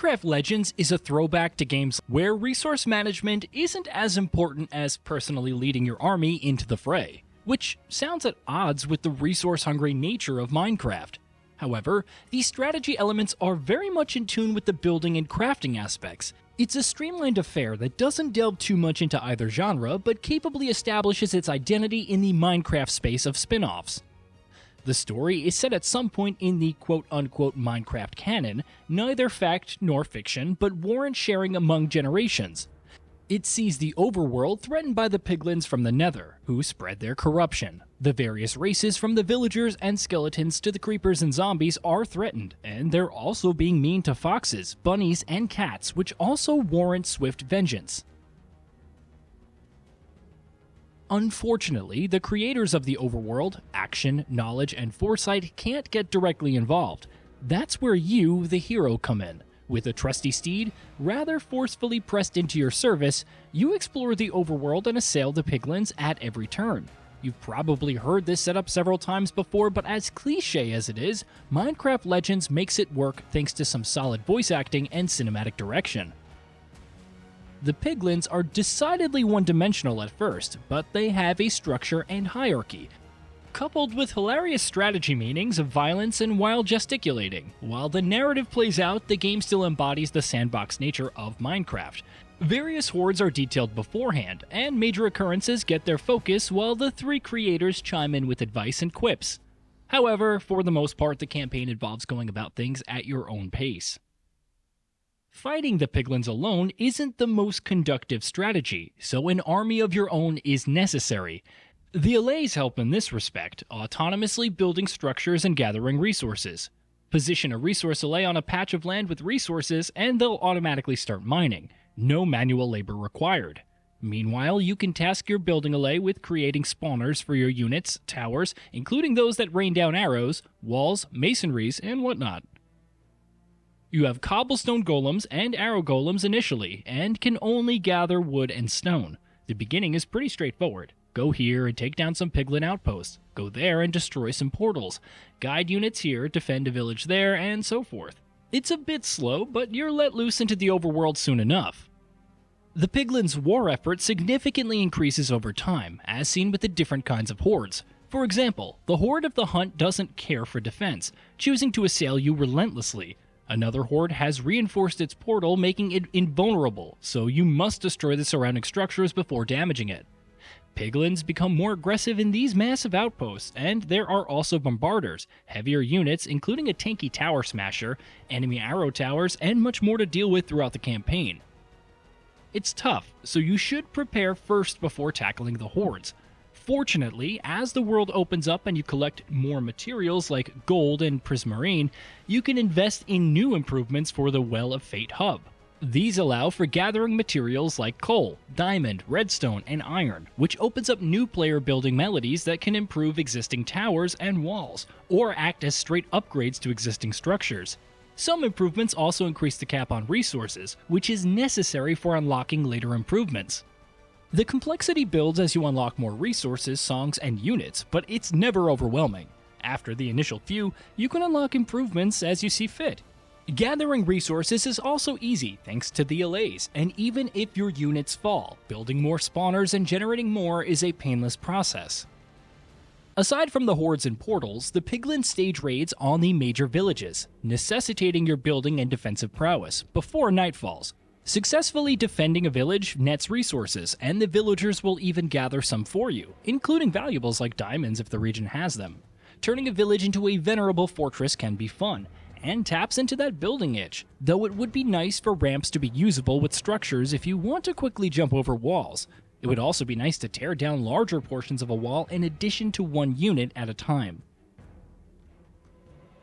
Minecraft Legends is a throwback to games where resource management isn't as important as personally leading your army into the fray, which sounds at odds with the resource-hungry nature of Minecraft. However, these strategy elements are very much in tune with the building and crafting aspects. It's a streamlined affair that doesn't delve too much into either genre, but capably establishes its identity in the Minecraft space of spin-offs. The story is set at some point in the quote-unquote Minecraft canon, neither fact nor fiction, but warrant sharing among generations. It sees the overworld threatened by the piglins from the Nether, who spread their corruption. The various races from the villagers and skeletons to the creepers and zombies are threatened, and they're also being mean to foxes, bunnies, and cats, which also warrant swift vengeance. Unfortunately, the creators of the overworld, action, knowledge, and foresight can't get directly involved. That's where you, the hero, come in. With a trusty steed, rather forcefully pressed into your service, you explore the overworld and assail the piglins at every turn. You've probably heard this setup several times before, but as cliche as it is, Minecraft Legends makes it work thanks to some solid voice acting and cinematic direction. The piglins are decidedly one-dimensional at first, but they have a structure and hierarchy, coupled with hilarious strategy meanings of violence and wild gesticulating. While the narrative plays out, the game still embodies the sandbox nature of Minecraft. Various hordes are detailed beforehand, and major occurrences get their focus while the three creators chime in with advice and quips. However, for the most part, the campaign involves going about things at your own pace. Fighting the piglins alone isn't the most conductive strategy, so an army of your own is necessary. The allays help in this respect, autonomously building structures and gathering resources. Position a resource allay on a patch of land with resources and they'll automatically start mining. No manual labor required. Meanwhile, you can task your building allay with creating spawners for your units, towers, including those that rain down arrows, walls, masonries, and whatnot. You have cobblestone golems and arrow golems initially, and can only gather wood and stone. The beginning is pretty straightforward. Go here and take down some piglin outposts. Go there and destroy some portals. Guide units here, defend a village there, and so forth. It's a bit slow, but you're let loose into the overworld soon enough. The piglins' war effort significantly increases over time, as seen with the different kinds of hordes. For example, the Horde of the Hunt doesn't care for defense, choosing to assail you relentlessly. Another horde has reinforced its portal, making it invulnerable, so you must destroy the surrounding structures before damaging it. Piglins become more aggressive in these massive outposts, and there are also bombarders, heavier units including a tanky tower smasher, enemy arrow towers, and much more to deal with throughout the campaign. It's tough, so you should prepare first before tackling the hordes. Fortunately, as the world opens up and you collect more materials like gold and prismarine, you can invest in new improvements for the Well of Fate hub. These allow for gathering materials like coal, diamond, redstone, and iron, which opens up new player building melodies that can improve existing towers and walls, or act as straight upgrades to existing structures. Some improvements also increase the cap on resources, which is necessary for unlocking later improvements. The complexity builds as you unlock more resources, songs, and units, but it's never overwhelming. After the initial few, you can unlock improvements as you see fit. Gathering resources is also easy thanks to the allays, and even if your units fall, building more spawners and generating more is a painless process. Aside from the hordes and portals, the piglins stage raids on the major villages, necessitating your building and defensive prowess before night falls. Successfully defending a village nets resources, and the villagers will even gather some for you, including valuables like diamonds if the region has them. Turning a village into a venerable fortress can be fun, and taps into that building itch, though it would be nice for ramps to be usable with structures if you want to quickly jump over walls. It would also be nice to tear down larger portions of a wall in addition to one unit at a time.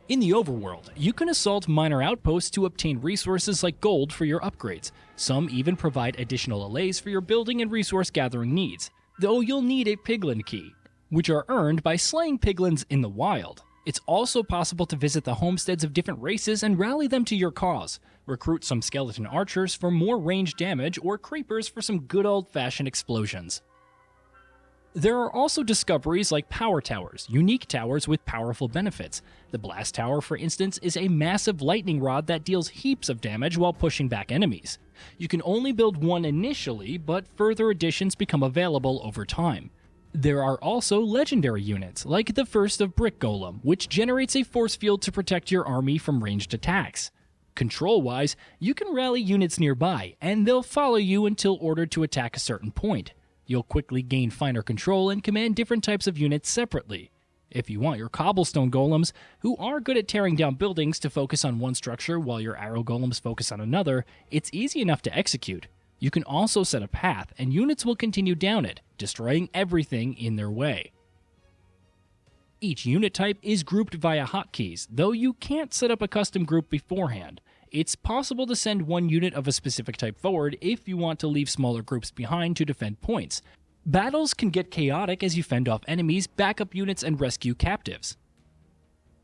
In the overworld, you can assault minor outposts to obtain resources like gold for your upgrades. Some even provide additional allays for your building and resource gathering needs, though you'll need a piglin key, which are earned by slaying piglins in the wild. It's also possible to visit the homesteads of different races and rally them to your cause. Recruit some skeleton archers for more ranged damage or creepers for some good old-fashioned explosions. There are also discoveries like power towers, unique towers with powerful benefits. The blast tower, for instance, is a massive lightning rod that deals heaps of damage while pushing back enemies. You can only build one initially, but further additions become available over time. There are also legendary units, like the first of Brick Golem, which generates a force field to protect your army from ranged attacks. Control-wise, you can rally units nearby, and they'll follow you until ordered to attack a certain point. You'll quickly gain finer control and command different types of units separately. If you want your cobblestone golems, who are good at tearing down buildings, to focus on one structure while your arrow golems focus on another, it's easy enough to execute. You can also set a path, and units will continue down it, destroying everything in their way. Each unit type is grouped via hotkeys, though you can't set up a custom group beforehand. It's possible to send one unit of a specific type forward if you want to leave smaller groups behind to defend points. Battles can get chaotic as you fend off enemies, back up units, and rescue captives.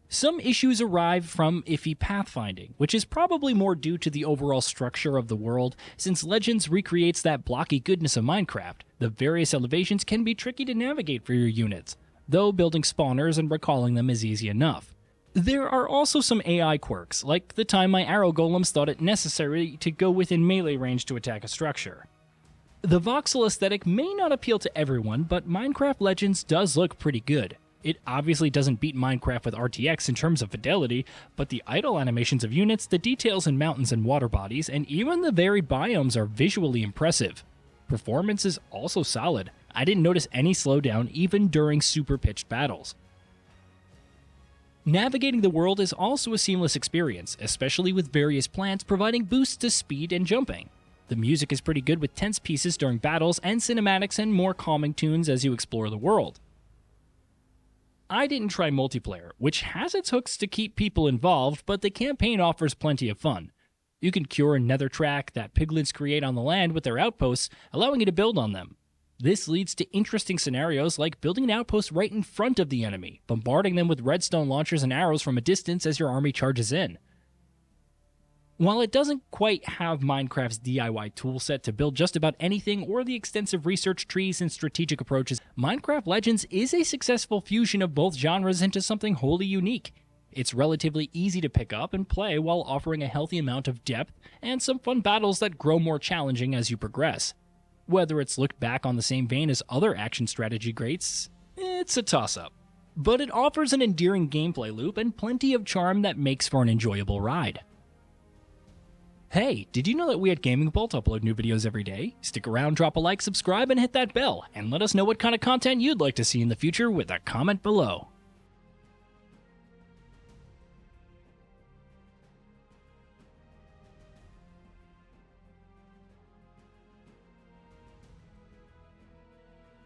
Some issues arrive from iffy pathfinding, which is probably more due to the overall structure of the world, since Legends recreates that blocky goodness of Minecraft. The various elevations can be tricky to navigate for your units, though building spawners and recalling them is easy enough. There are also some AI quirks, like the time my arrow golems thought it necessary to go within melee range to attack a structure. The voxel aesthetic may not appeal to everyone, but Minecraft Legends does look pretty good. It obviously doesn't beat Minecraft with RTX in terms of fidelity, but the idle animations of units, the details in mountains and water bodies, and even the varied biomes are visually impressive. Performance is also solid. I didn't notice any slowdown even during super pitched battles. Navigating the world is also a seamless experience, especially with various plants providing boosts to speed and jumping. The music is pretty good with tense pieces during battles and cinematics and more calming tunes as you explore the world. I didn't try multiplayer, which has its hooks to keep people involved, but the campaign offers plenty of fun. You can cure a nether track that piglins create on the land with their outposts, allowing you to build on them. This leads to interesting scenarios like building an outpost right in front of the enemy, bombarding them with redstone launchers and arrows from a distance as your army charges in. While it doesn't quite have Minecraft's DIY toolset to build just about anything or the extensive research trees and strategic approaches, Minecraft Legends is a successful fusion of both genres into something wholly unique. It's relatively easy to pick up and play while offering a healthy amount of depth and some fun battles that grow more challenging as you progress. Whether it's looked back on the same vein as other action strategy greats, it's a toss-up. But it offers an endearing gameplay loop and plenty of charm that makes for an enjoyable ride. Hey, did you know that we at Gaming Bolt upload new videos every day? Stick around, drop a like, subscribe, and hit that bell, and let us know what kind of content you'd like to see in the future with a comment below.